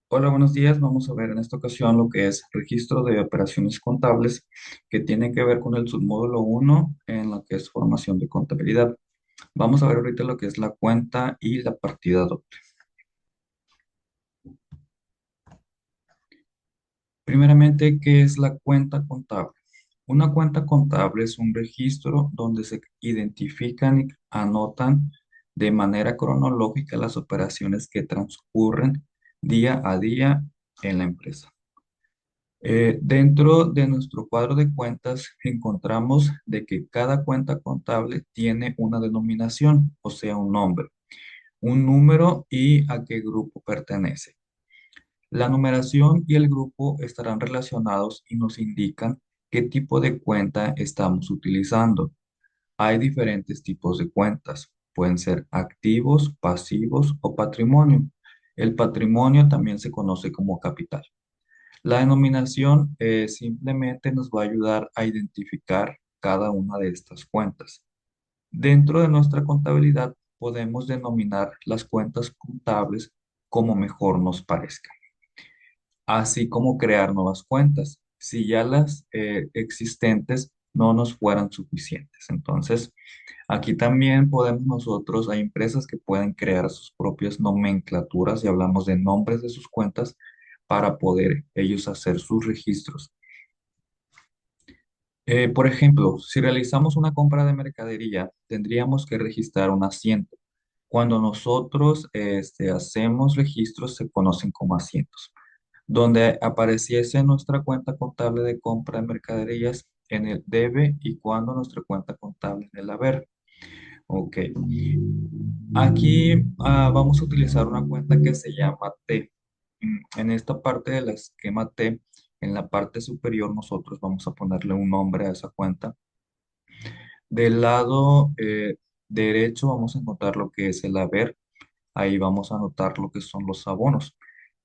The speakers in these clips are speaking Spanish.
Hola, buenos días. Vamos a ver en esta ocasión lo que es registro de operaciones contables que tiene que ver con el submódulo uno en lo que es formación de contabilidad. Vamos a ver ahorita lo que es la cuenta y la partida doble. Primeramente, ¿qué es la cuenta contable? Una cuenta contable es un registro donde se identifican y anotan de manera cronológica las operaciones que transcurren día a día en la empresa. Dentro de nuestro cuadro de cuentas encontramos de que cada cuenta contable tiene una denominación, o sea, un nombre, un número y a qué grupo pertenece. La numeración y el grupo estarán relacionados y nos indican qué tipo de cuenta estamos utilizando. Hay diferentes tipos de cuentas. Pueden ser activos, pasivos o patrimonio. El patrimonio también se conoce como capital. La denominación simplemente nos va a ayudar a identificar cada una de estas cuentas. Dentro de nuestra contabilidad podemos denominar las cuentas contables como mejor nos parezca, así como crear nuevas cuentas, si ya las existentes no nos fueran suficientes. Entonces, aquí también podemos nosotros, hay empresas que pueden crear sus propias nomenclaturas y hablamos de nombres de sus cuentas para poder ellos hacer sus registros. Por ejemplo, si realizamos una compra de mercadería, tendríamos que registrar un asiento. Cuando nosotros hacemos registros, se conocen como asientos, donde apareciese nuestra cuenta contable de compra de mercaderías en el debe y cuando nuestra cuenta contable en el haber. Ok. Aquí vamos a utilizar una cuenta que se llama T. En esta parte del esquema T, en la parte superior, nosotros vamos a ponerle un nombre a esa cuenta. Del lado derecho vamos a encontrar lo que es el haber. Ahí vamos a anotar lo que son los abonos.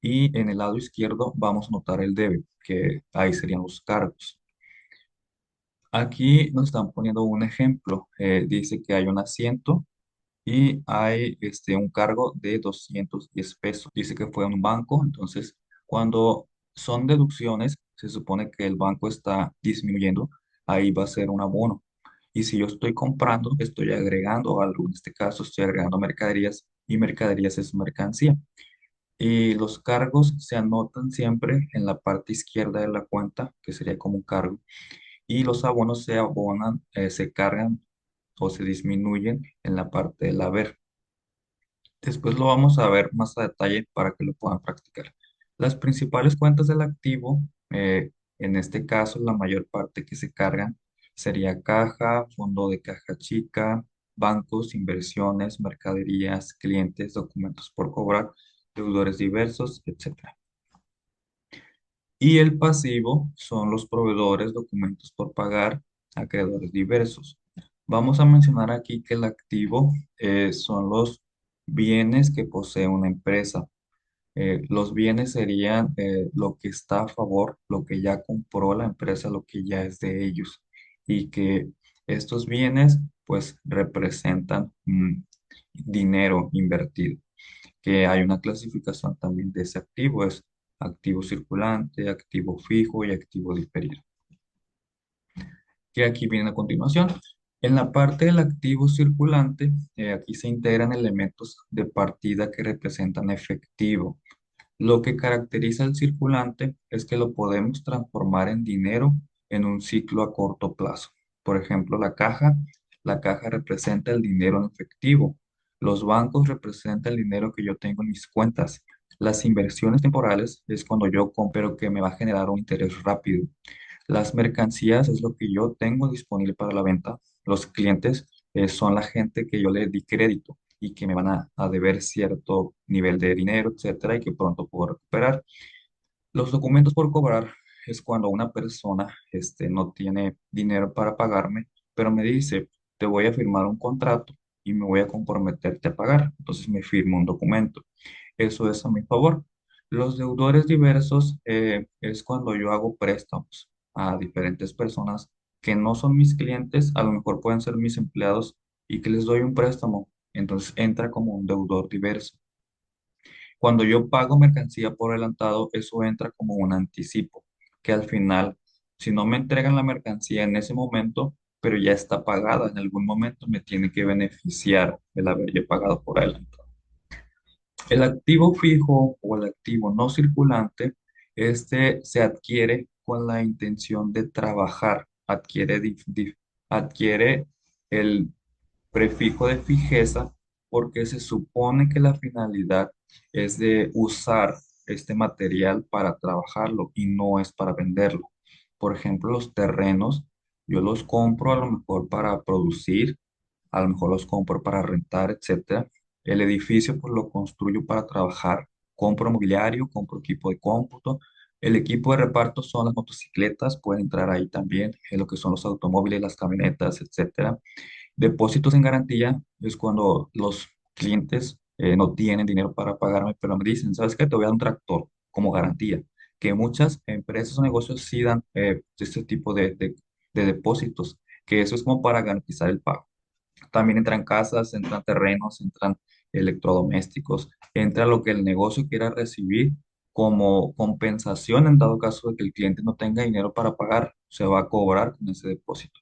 Y en el lado izquierdo vamos a anotar el debe, que ahí serían los cargos. Aquí nos están poniendo un ejemplo. Dice que hay un asiento y hay un cargo de 210 pesos. Dice que fue a un banco, entonces cuando son deducciones, se supone que el banco está disminuyendo, ahí va a ser un abono. Y si yo estoy comprando, estoy agregando algo, en este caso estoy agregando mercaderías y mercaderías es mercancía. Y los cargos se anotan siempre en la parte izquierda de la cuenta, que sería como un cargo, y los abonos se abonan, se cargan o se disminuyen en la parte del haber. Después lo vamos a ver más a detalle para que lo puedan practicar. Las principales cuentas del activo, en este caso, la mayor parte que se cargan sería caja, fondo de caja chica, bancos, inversiones, mercaderías, clientes, documentos por cobrar, deudores diversos, etcétera. Y el pasivo son los proveedores, documentos por pagar, acreedores diversos. Vamos a mencionar aquí que el activo son los bienes que posee una empresa. Los bienes serían lo que está a favor, lo que ya compró la empresa, lo que ya es de ellos. Y que estos bienes pues representan dinero invertido, que hay una clasificación también de ese activo, es activo circulante, activo fijo y activo diferido, que aquí viene a continuación. En la parte del activo circulante, aquí se integran elementos de partida que representan efectivo. Lo que caracteriza al circulante es que lo podemos transformar en dinero en un ciclo a corto plazo. Por ejemplo, la caja representa el dinero en efectivo. Los bancos representan el dinero que yo tengo en mis cuentas. Las inversiones temporales es cuando yo compro que me va a generar un interés rápido. Las mercancías es lo que yo tengo disponible para la venta. Los clientes son la gente que yo le di crédito y que me van a deber cierto nivel de dinero, etcétera, y que pronto puedo recuperar. Los documentos por cobrar es cuando una persona no tiene dinero para pagarme, pero me dice, te voy a firmar un contrato y me voy a comprometerte a pagar. Entonces me firma un documento. Eso es a mi favor. Los deudores diversos es cuando yo hago préstamos a diferentes personas que no son mis clientes, a lo mejor pueden ser mis empleados y que les doy un préstamo. Entonces entra como un deudor diverso. Cuando yo pago mercancía por adelantado, eso entra como un anticipo, que al final, si no me entregan la mercancía en ese momento, pero ya está pagada en algún momento, me tiene que beneficiar el haber yo pagado por adelantado. El activo fijo o el activo no circulante, este se adquiere con la intención de trabajar, adquiere el prefijo de fijeza porque se supone que la finalidad es de usar este material para trabajarlo y no es para venderlo. Por ejemplo, los terrenos, yo los compro a lo mejor para producir, a lo mejor los compro para rentar, etcétera. El edificio pues lo construyo para trabajar, compro mobiliario, compro equipo de cómputo. El equipo de reparto son las motocicletas, pueden entrar ahí también, lo que son los automóviles, las camionetas, etcétera. Depósitos en garantía es cuando los clientes no tienen dinero para pagarme, pero me dicen, ¿sabes qué? Te voy a dar un tractor como garantía. Que muchas empresas o negocios sí dan este tipo de depósitos, que eso es como para garantizar el pago. También entran casas, entran terrenos, entran electrodomésticos, entra lo que el negocio quiera recibir como compensación en dado caso de que el cliente no tenga dinero para pagar, se va a cobrar con ese depósito.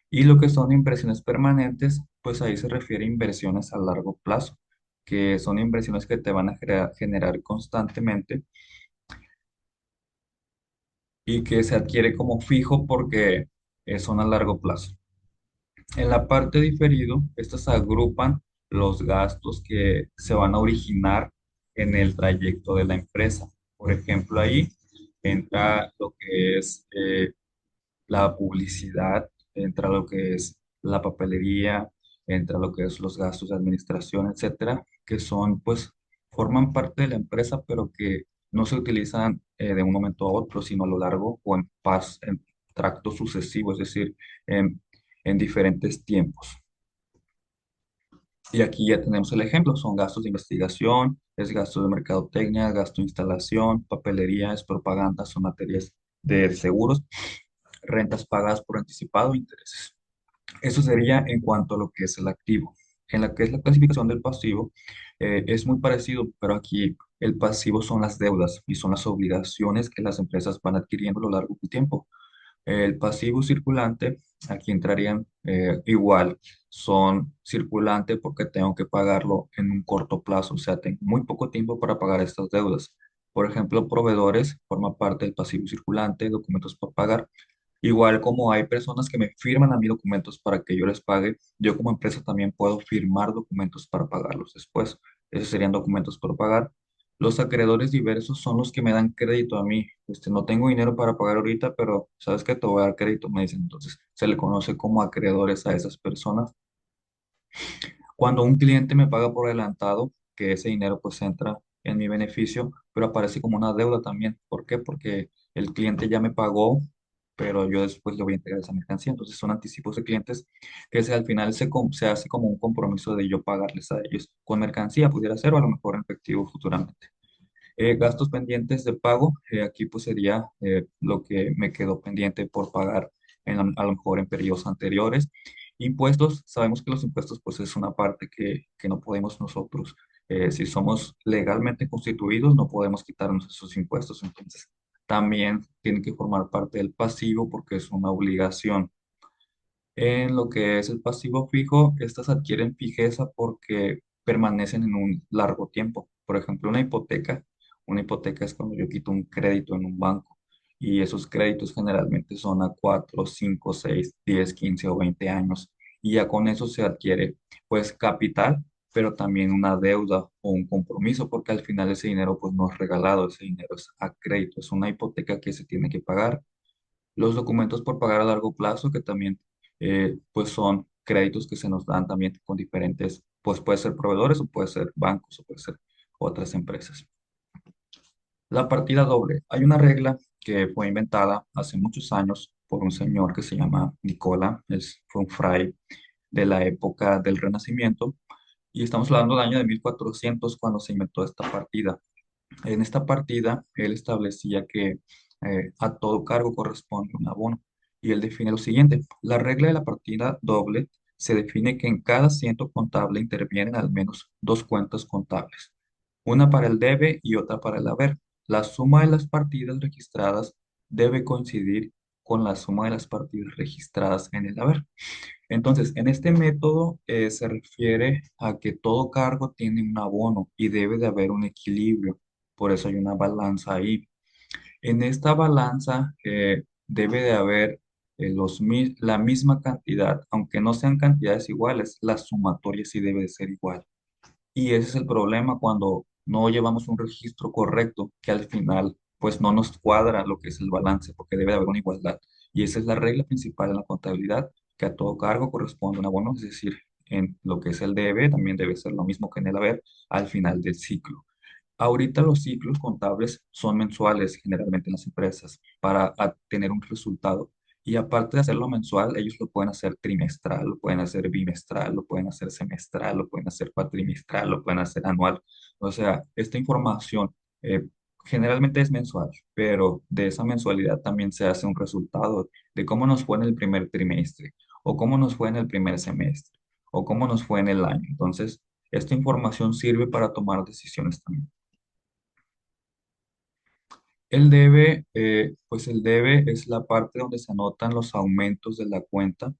Y lo que son inversiones permanentes, pues ahí se refiere a inversiones a largo plazo, que son inversiones que te van a generar constantemente y que se adquiere como fijo porque son a largo plazo. En la parte diferido, estas agrupan los gastos que se van a originar en el trayecto de la empresa. Por ejemplo, ahí entra lo que es la publicidad, entra lo que es la papelería, entra lo que es los gastos de administración, etcétera, que son, pues, forman parte de la empresa, pero que no se utilizan de un momento a otro, sino a lo largo o en tracto sucesivo, es decir, en diferentes tiempos. Y aquí ya tenemos el ejemplo, son gastos de investigación, es gastos de mercadotecnia, gasto de instalación, papelería, es propaganda, son materias de seguros, rentas pagadas por anticipado e intereses. Eso sería en cuanto a lo que es el activo. En la que es la clasificación del pasivo, es muy parecido, pero aquí el pasivo son las deudas y son las obligaciones que las empresas van adquiriendo a lo largo del tiempo. El pasivo circulante, aquí entrarían igual, son circulante porque tengo que pagarlo en un corto plazo, o sea, tengo muy poco tiempo para pagar estas deudas. Por ejemplo, proveedores forma parte del pasivo circulante, documentos por pagar. Igual como hay personas que me firman a mí documentos para que yo les pague, yo como empresa también puedo firmar documentos para pagarlos después. Esos serían documentos por pagar. Los acreedores diversos son los que me dan crédito a mí. No tengo dinero para pagar ahorita, pero ¿sabes qué? Te voy a dar crédito, me dicen. Entonces, se le conoce como acreedores a esas personas. Cuando un cliente me paga por adelantado, que ese dinero pues entra en mi beneficio, pero aparece como una deuda también. ¿Por qué? Porque el cliente ya me pagó, pero yo después le voy a entregar esa mercancía. Entonces son anticipos de clientes que al final se hace como un compromiso de yo pagarles a ellos con mercancía, pudiera ser, o a lo mejor en efectivo futuramente. Gastos pendientes de pago, aquí pues sería lo que me quedó pendiente por pagar a lo mejor en periodos anteriores. Impuestos, sabemos que los impuestos pues es una parte que no podemos nosotros, si somos legalmente constituidos, no podemos quitarnos esos impuestos, entonces también tienen que formar parte del pasivo porque es una obligación. En lo que es el pasivo fijo, estas adquieren fijeza porque permanecen en un largo tiempo. Por ejemplo, una hipoteca es cuando yo quito un crédito en un banco y esos créditos generalmente son a 4, 5, 6, 10, 15 o 20 años y ya con eso se adquiere pues capital, pero también una deuda o un compromiso porque al final ese dinero pues no es regalado, ese dinero es a crédito, es una hipoteca que se tiene que pagar. Los documentos por pagar a largo plazo, que también pues son créditos que se nos dan también con diferentes, pues puede ser proveedores o puede ser bancos o puede ser otras empresas. La partida doble. Hay una regla que fue inventada hace muchos años por un señor que se llama Nicola, fue un fray de la época del Renacimiento y estamos hablando del año de 1400 cuando se inventó esta partida. En esta partida, él establecía que a todo cargo corresponde un abono y él define lo siguiente. La regla de la partida doble se define que en cada asiento contable intervienen al menos dos cuentas contables. una para el debe y otra para el haber. La suma de las partidas registradas debe coincidir con la suma de las partidas registradas en el haber. Entonces, en este método se refiere a que todo cargo tiene un abono y debe de haber un equilibrio. Por eso hay una balanza ahí. En esta balanza debe de haber la misma cantidad, aunque no sean cantidades iguales, la sumatoria sí debe de ser igual. Y ese es el problema cuando no llevamos un registro correcto, que al final pues no nos cuadra lo que es el balance, porque debe de haber una igualdad. Y esa es la regla principal en la contabilidad, que a todo cargo corresponde un abono, es decir, en lo que es el debe también debe ser lo mismo que en el haber al final del ciclo. Ahorita los ciclos contables son mensuales generalmente en las empresas para tener un resultado. Y aparte de hacerlo mensual, ellos lo pueden hacer trimestral, lo pueden hacer bimestral, lo pueden hacer semestral, lo pueden hacer cuatrimestral, lo pueden hacer anual. O sea, esta información eh, generalmente es mensual, pero de esa mensualidad también se hace un resultado de cómo nos fue en el primer trimestre, o cómo nos fue en el primer semestre, o cómo nos fue en el año. Entonces, esta información sirve para tomar decisiones también. Pues el debe es la parte donde se anotan los aumentos de la cuenta.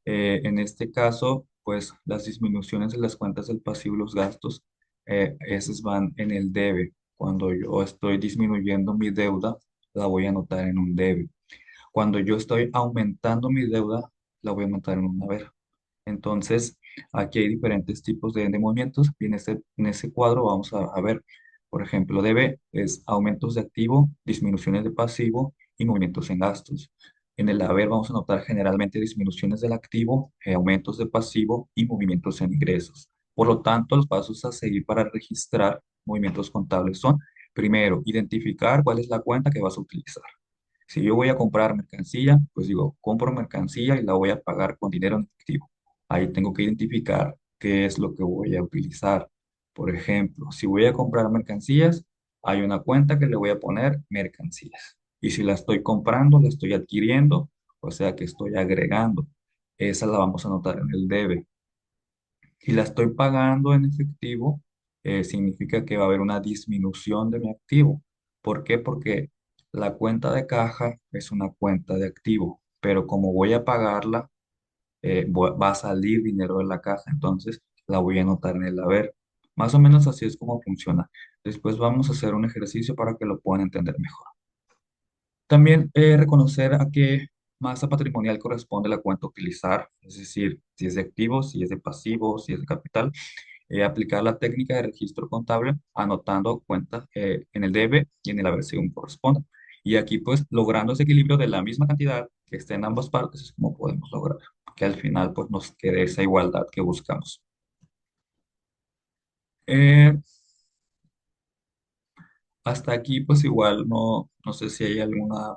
En este caso, pues las disminuciones de las cuentas del pasivo y los gastos, esas van en el debe. Cuando yo estoy disminuyendo mi deuda, la voy a anotar en un debe. Cuando yo estoy aumentando mi deuda, la voy a anotar en un haber. Entonces, aquí hay diferentes tipos de movimientos y en ese cuadro vamos a ver, por ejemplo, debe es aumentos de activo, disminuciones de pasivo y movimientos en gastos. En el haber vamos a notar generalmente disminuciones del activo, aumentos de pasivo y movimientos en ingresos. Por lo tanto, los pasos a seguir para registrar movimientos contables son, primero, identificar cuál es la cuenta que vas a utilizar. Si yo voy a comprar mercancía, pues digo, compro mercancía y la voy a pagar con dinero en efectivo. Ahí tengo que identificar qué es lo que voy a utilizar. Por ejemplo, si voy a comprar mercancías, hay una cuenta que le voy a poner mercancías. Y si la estoy comprando, la estoy adquiriendo, o sea que estoy agregando. Esa la vamos a anotar en el debe. Si la estoy pagando en efectivo, significa que va a haber una disminución de mi activo. ¿Por qué? Porque la cuenta de caja es una cuenta de activo, pero como voy a pagarla, va a salir dinero de la caja, entonces la voy a anotar en el haber. Más o menos así es como funciona. Después vamos a hacer un ejercicio para que lo puedan entender mejor. También reconocer a qué masa patrimonial corresponde la cuenta a utilizar, es decir, si es de activos, si es de pasivos, si es de capital. Aplicar la técnica de registro contable anotando cuentas en el debe y en el haber según corresponda. Y aquí, pues, logrando ese equilibrio de la misma cantidad que esté en ambas partes es como podemos lograr que al final, pues, nos quede esa igualdad que buscamos. Eh, Hasta aquí, pues, igual no sé si hay alguna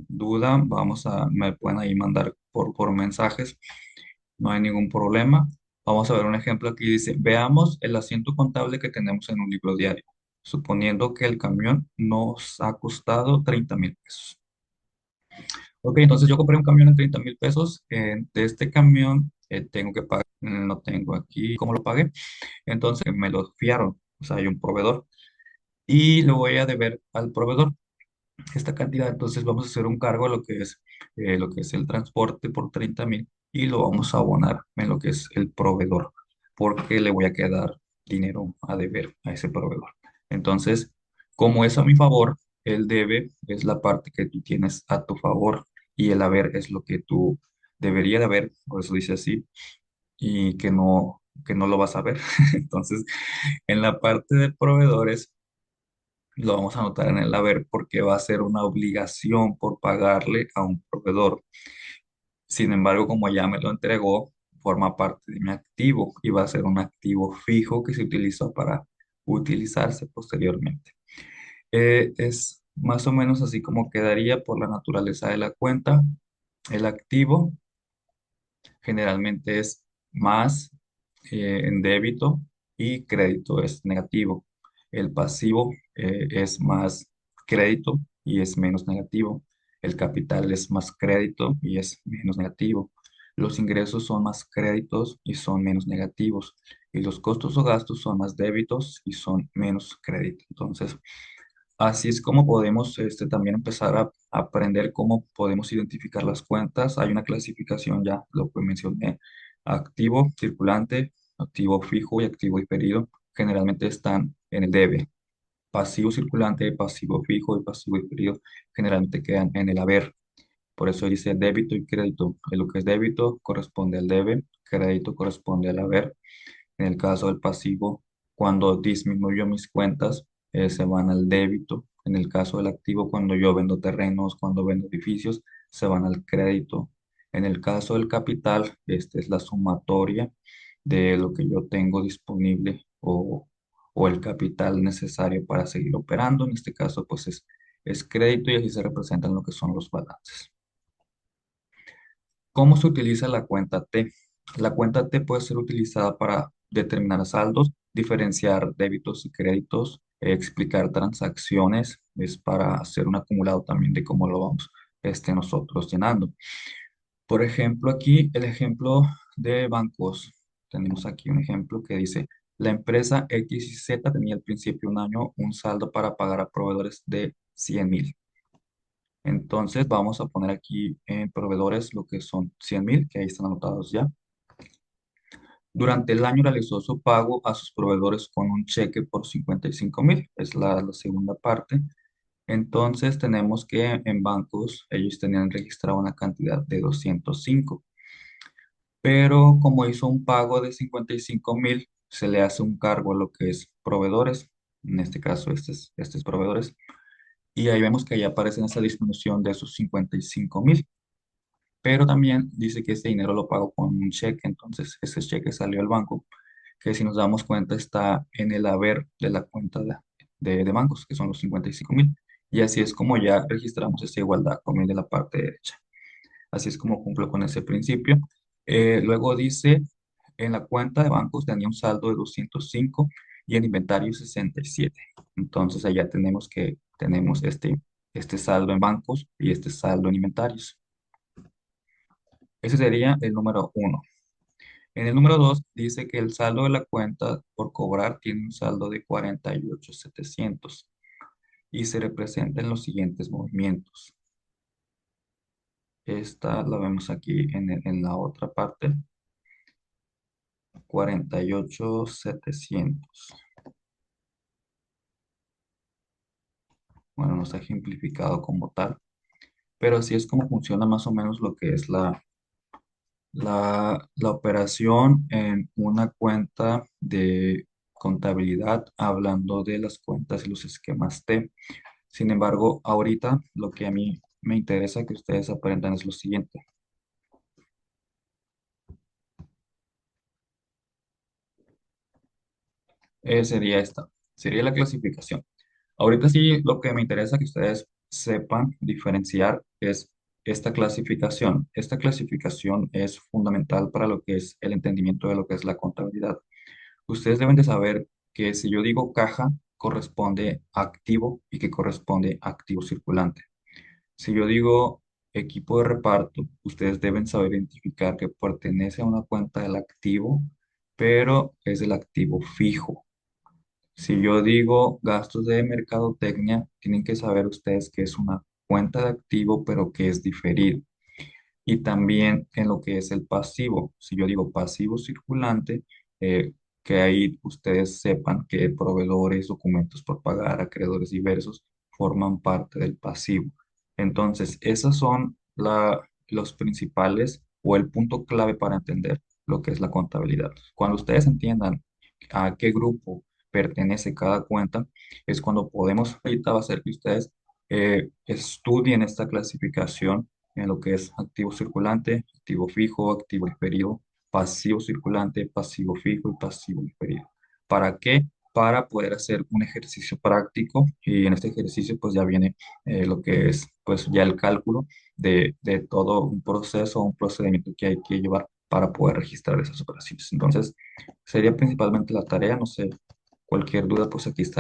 duda. Me pueden ahí mandar por mensajes. No hay ningún problema. Vamos a ver un ejemplo aquí. Dice, veamos el asiento contable que tenemos en un libro diario, suponiendo que el camión nos ha costado 30,000 pesos. Ok, entonces yo compré un camión en 30,000 pesos. De este camión tengo que pagar, no tengo aquí cómo lo pagué. Entonces me lo fiaron, o sea, hay un proveedor y lo voy a deber al proveedor esta cantidad. Entonces vamos a hacer un cargo de lo que es el transporte por 30,000 y lo vamos a abonar en lo que es el proveedor, porque le voy a quedar dinero a deber a ese proveedor. Entonces, como es a mi favor, el debe es la parte que tú tienes a tu favor y el haber es lo que tú debería de haber, por eso dice así, y que no lo vas a ver. Entonces, en la parte de proveedores, lo vamos a anotar en el haber porque va a ser una obligación por pagarle a un proveedor. Sin embargo, como ya me lo entregó, forma parte de mi activo y va a ser un activo fijo que se utilizó para utilizarse posteriormente. Es más o menos así como quedaría por la naturaleza de la cuenta. El activo generalmente es más en débito y crédito es negativo. El pasivo es más crédito y es menos negativo. El capital es más crédito y es menos negativo. Los ingresos son más créditos y son menos negativos. Y los costos o gastos son más débitos y son menos créditos. Entonces, así es como podemos también empezar a aprender cómo podemos identificar las cuentas. Hay una clasificación ya, lo que mencioné, activo, circulante, activo fijo y activo diferido. Generalmente están en el debe. Pasivo circulante, pasivo fijo y pasivo diferido generalmente quedan en el haber. Por eso dice débito y crédito. En lo que es débito corresponde al debe, crédito corresponde al haber. En el caso del pasivo, cuando disminuyo mis cuentas, se van al débito. En el caso del activo, cuando yo vendo terrenos, cuando vendo edificios, se van al crédito. En el caso del capital, esta es la sumatoria de lo que yo tengo disponible o el capital necesario para seguir operando. En este caso, pues es crédito y así se representan lo que son los balances. ¿Cómo se utiliza la cuenta T? La cuenta T puede ser utilizada para determinar saldos, diferenciar débitos y créditos, explicar transacciones, es para hacer un acumulado también de cómo lo vamos nosotros llenando. Por ejemplo, aquí el ejemplo de bancos. Tenemos aquí un ejemplo que dice, la empresa X y Z tenía al principio de un año un saldo para pagar a proveedores de 100,000. Entonces vamos a poner aquí en proveedores lo que son 100,000, que ahí están anotados ya. Durante el año realizó su pago a sus proveedores con un cheque por 55,000, es la segunda parte. Entonces tenemos que en bancos ellos tenían registrado una cantidad de 205, pero como hizo un pago de 55,000, se le hace un cargo a lo que es proveedores, en este caso este es proveedores, y ahí vemos que ahí aparece esa disminución de esos 55,000. Pero también dice que ese dinero lo pagó con un cheque, entonces ese cheque salió al banco, que si nos damos cuenta está en el haber de la cuenta de bancos, que son los 55,000. Y así es como ya registramos esa igualdad con el de la parte derecha. Así es como cumplo con ese principio. Luego dice, en la cuenta de bancos tenía un saldo de 205 y en inventario 67. Entonces allá tenemos este saldo en bancos y este saldo en inventarios. Ese sería el número uno. En el número 2 dice que el saldo de la cuenta por cobrar tiene un saldo de 48,700 y se representa en los siguientes movimientos. Esta la vemos aquí en la otra parte, 48,700. Bueno, no está ejemplificado como tal, pero así es como funciona más o menos lo que es la operación en una cuenta de contabilidad, hablando de las cuentas y los esquemas T. Sin embargo, ahorita lo que a mí me interesa que ustedes aprendan es lo siguiente. Sería esta, sería la clasificación. Ahorita sí, lo que me interesa que ustedes sepan diferenciar es esta clasificación. Esta clasificación es fundamental para lo que es el entendimiento de lo que es la contabilidad. Ustedes deben de saber que si yo digo caja, corresponde a activo y que corresponde a activo circulante. Si yo digo equipo de reparto, ustedes deben saber identificar que pertenece a una cuenta del activo, pero es el activo fijo. Si yo digo gastos de mercadotecnia, tienen que saber ustedes que es una cuenta de activo, pero que es diferido. Y también en lo que es el pasivo. Si yo digo pasivo circulante, que ahí ustedes sepan que proveedores, documentos por pagar, acreedores diversos forman parte del pasivo. Entonces, esos son los principales o el punto clave para entender lo que es la contabilidad. Cuando ustedes entiendan a qué grupo pertenece cada cuenta, es cuando podemos, ahorita va a ser que ustedes estudien esta clasificación en lo que es activo circulante, activo fijo, activo diferido, pasivo circulante, pasivo fijo y pasivo diferido. ¿Para qué? Para poder hacer un ejercicio práctico y en este ejercicio pues ya viene lo que es pues ya el cálculo de todo un proceso, un procedimiento que hay que llevar para poder registrar esas operaciones. Entonces, sería principalmente la tarea, no sé, cualquier duda pues aquí está.